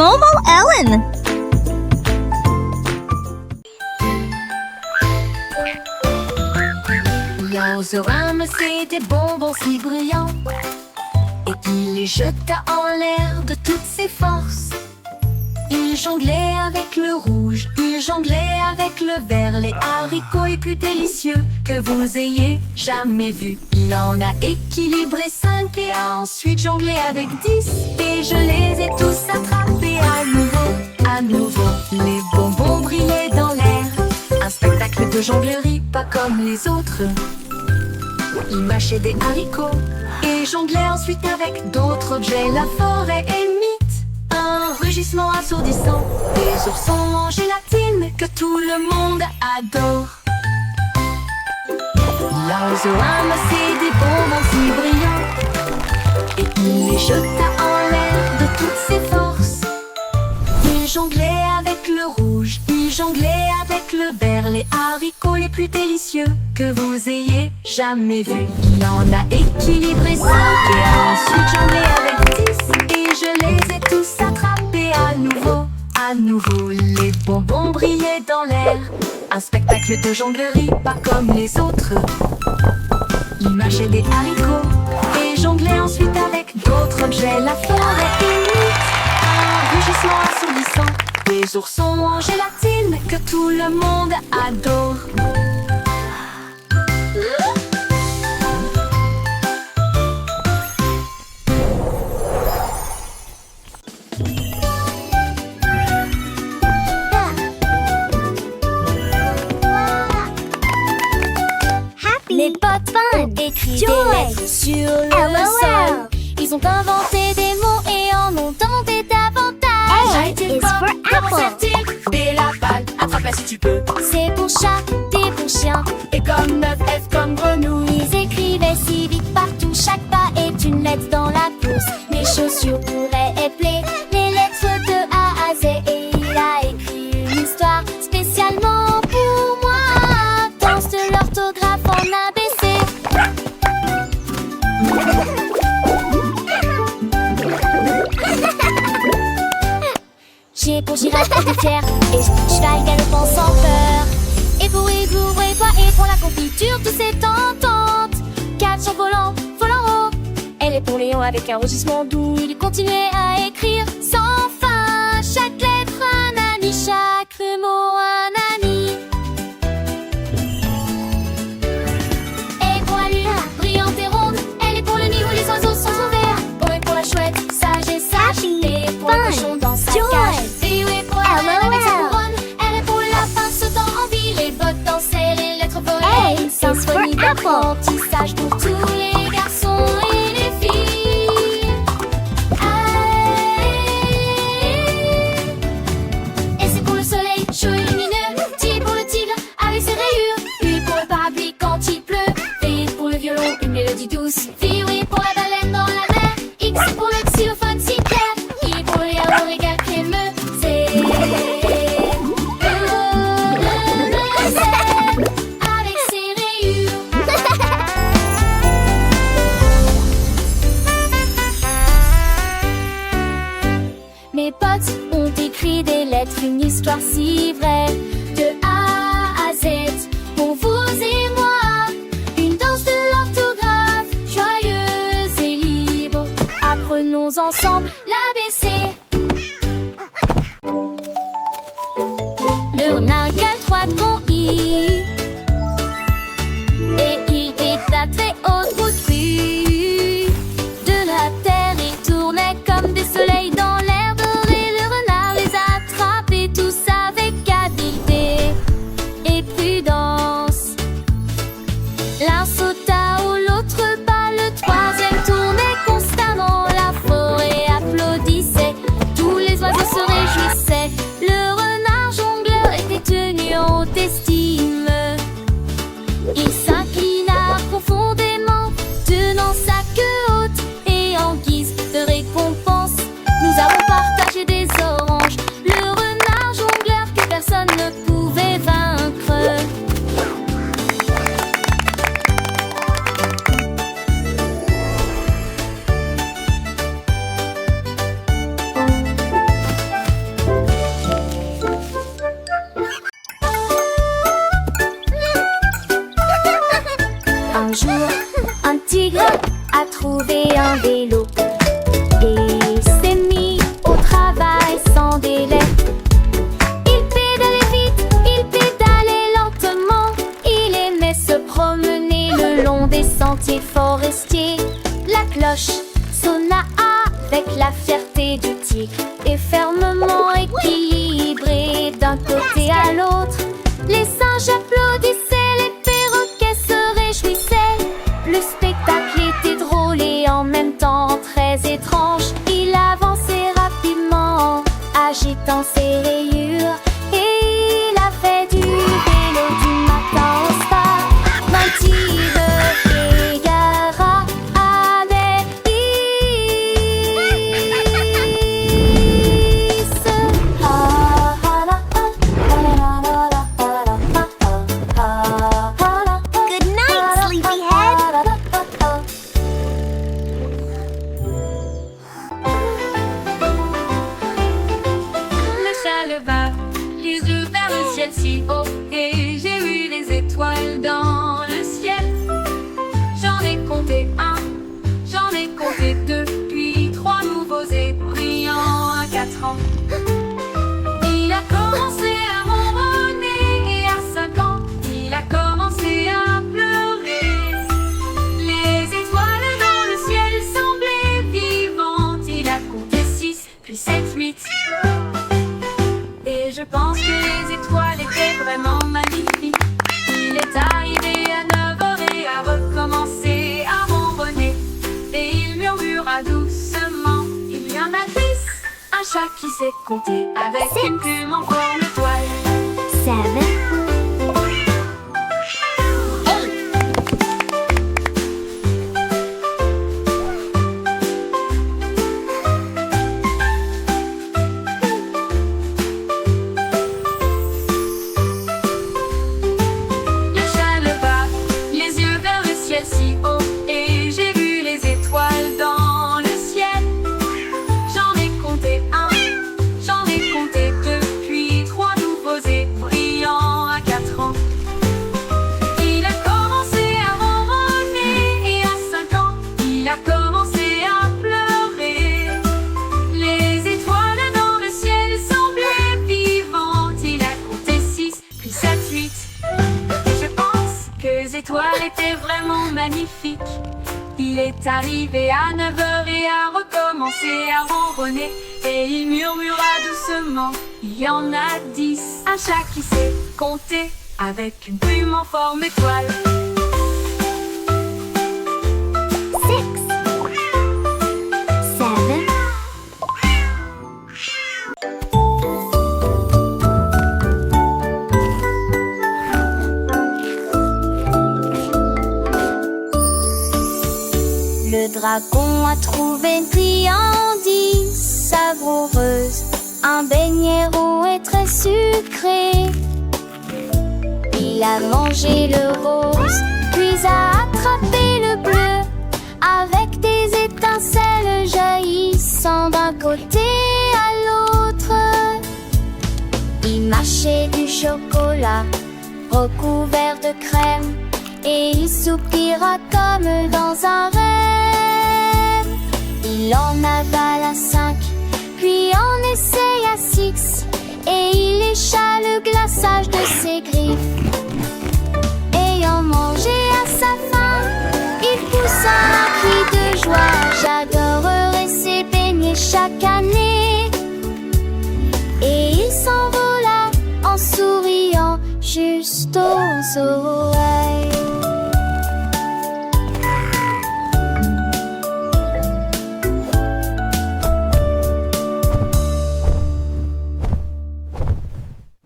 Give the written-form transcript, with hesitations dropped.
Momo Ellen. L'Ozorama, c'est des bonbons si brillants, et il les jeta en l'air de toutes ses forces. Il jonglait avec le rouge, il jonglait avec le vert, les haricots les plus délicieux que vous ayez jamais vus. Il en a équilibré 5 et a ensuite jonglé avec 10, et je les ai tous attrapés à nouveau. Les bonbons brillaient dans l'air, un spectacle de jonglerie pas comme les autres. Il mâchait des haricots et jonglait ensuite avec d'autres objets. La forêt imite un rugissement assourdissant, des oursons en gélatine que tout le monde adore. L'Ozorama, c'est des bonbons si brillants, et il les jeta en l'air de toutes ses forces. Il jonglait avec le rouge, il jonglait avec le vert, les haricots les plus délicieux que vous ayez jamais vus. Il en a équilibré 5 et a ensuite jonglé avec 10, et je les ai tous attrapés à nouveau. Les bonbons brillaient dans l'air, un spectacle de jonglerie pas comme les autres. Il mâchait des haricots et jonglait ensuite avec d'autres objets. La forêt imite un rugissement assourdissant, des oursons en gélatine que tout le monde adore. Les potes fun écrivent des lettres sur le sol. Ils ont inventé des mots et en ont inventé davantage. A is for apple. B la balle, attrape-la si tu peux. C pour chat, D pour chien. Et comme 9, F comme grenouille. Ils écrivaient si vite partout. Chaque pas est une lettre dans la course. Mes chaussures pourraient épeler les lettres de A à Z. Et il a écrit une histoire spécialement pour moi. Danse de l'orthographe en ABC. G pour girafe et fière, et cheval galopant sans peur. Et pour igloo, et toi, et pour la confiture, tout c'est tentant. Catch en volant, volant haut. Elle est pour Léon avec un rugissement doux. Il continuait à écrire sans fin. Chaque lettre un ami, chaque mot un ami. Et pour la lune, brillante et ronde, elle est pour le nid où les oiseaux sont ouverts. O est pour la chouette, sage et sage. Et pour le cochon dans sa cage. Et O est pour la reine avec sa couronne, elle est pour le lapin sautant en ville. Les bottes dansaient, les lettres volaient. Une symphonie d'apprentissage pour tous les garçons et les filles. Et c'est pour le soleil chaud et lumineux. T pour le tigre avec ses rayures. U pour le parapluie quand il pleut. V pour le violon, une mélodie douce. V oui pour la baleine dans la mer. X pour le xylophone si clair. I pour les yaourts et gars crémeux. Z avec ses rayures. Mes potes ont écrit des lettres, une histoire si vraie, de A à Z, pour vous et moi. Une danse de l'orthographe, joyeuse et libre. Apprenons ensemble l'ABC. Le renard a 3 bons I, et il est à très haute bruit. De la terre, il tournait comme des soleils dans l'air doré. Le renard les attrapait tous avec habileté et prudence. L'un sauta où l'autre pas, le troisième tournait constamment. La forêt applaudissait, tous les oiseaux se réjouissaient. Le renard jongleur était tenu en haute estime. avec la fierté du tigre et fermement équilibré d'un côté à l'autre. Les singes applaudissaient, les perroquets se réjouissaient. Le spectacle était drôle et en même temps très étrange. Il avançait rapidement, agitant ses rayures, et il a fait du vélo du matin au soir. D'un tigre égara à des lys. Good night, sleepyhead. Le chat leva les yeux vers le ciel si haut et j'ai vu les étoiles dans le ciel. J'en ai compté un, j'en ai compté deux, puis trois nouveaux et brillants à 4 ans. Il a commencé à ronronner et à 5 ans, il a commencé à pleurer. Les étoiles dans le ciel semblaient vivantes. Il a compté 6, puis 7, 8. Et je pense que les étoiles étaient vraiment magnifiques. Il est arrivé à 9 heures et a recommencé à ronronner. Et il murmura doucement, il y en a 10. Un chat qui sait compter avec une plume en forme d'étoile. 7, 8. Le chat leva les yeux vers le ciel si haut et j'ai vu les étoiles dans le ciel. J'en ai compté un, j'en ai compté deux, puis trois nouveaux et brillants à 4 ans. Il a commencé à ronronner et à 5 ans, il a commencé à pleurer. Les étoiles dans le ciel semblaient vivantes. Il a compté 6, puis 7, 8. Et je pense que les étoiles étaient vraiment magnifiques. Il est arrivé à 9 heures et a recommencé à ronronner. Et il murmura doucement, il y en a 10. Un chat qui sait compter avec une plume en forme d'étoile. 6, 7. Le dragon a trouvé une friandise savoureuse, un beignet roux et très sucré. Il a mangé le rose, puis a attrapé le bleu, avec des étincelles jaillissant d'un côté à l'autre. Il mâchait du chocolat recouvert de crème, et il soupira comme dans un rêve. Il en avala 5, puis en essaya 6, et il lécha le glaçage de ses griffes. Ayant mangé à sa faim, il poussa un cri de joie. J'adorerai ces beignets chaque année. Et il s'envola en souriant juste au zoo.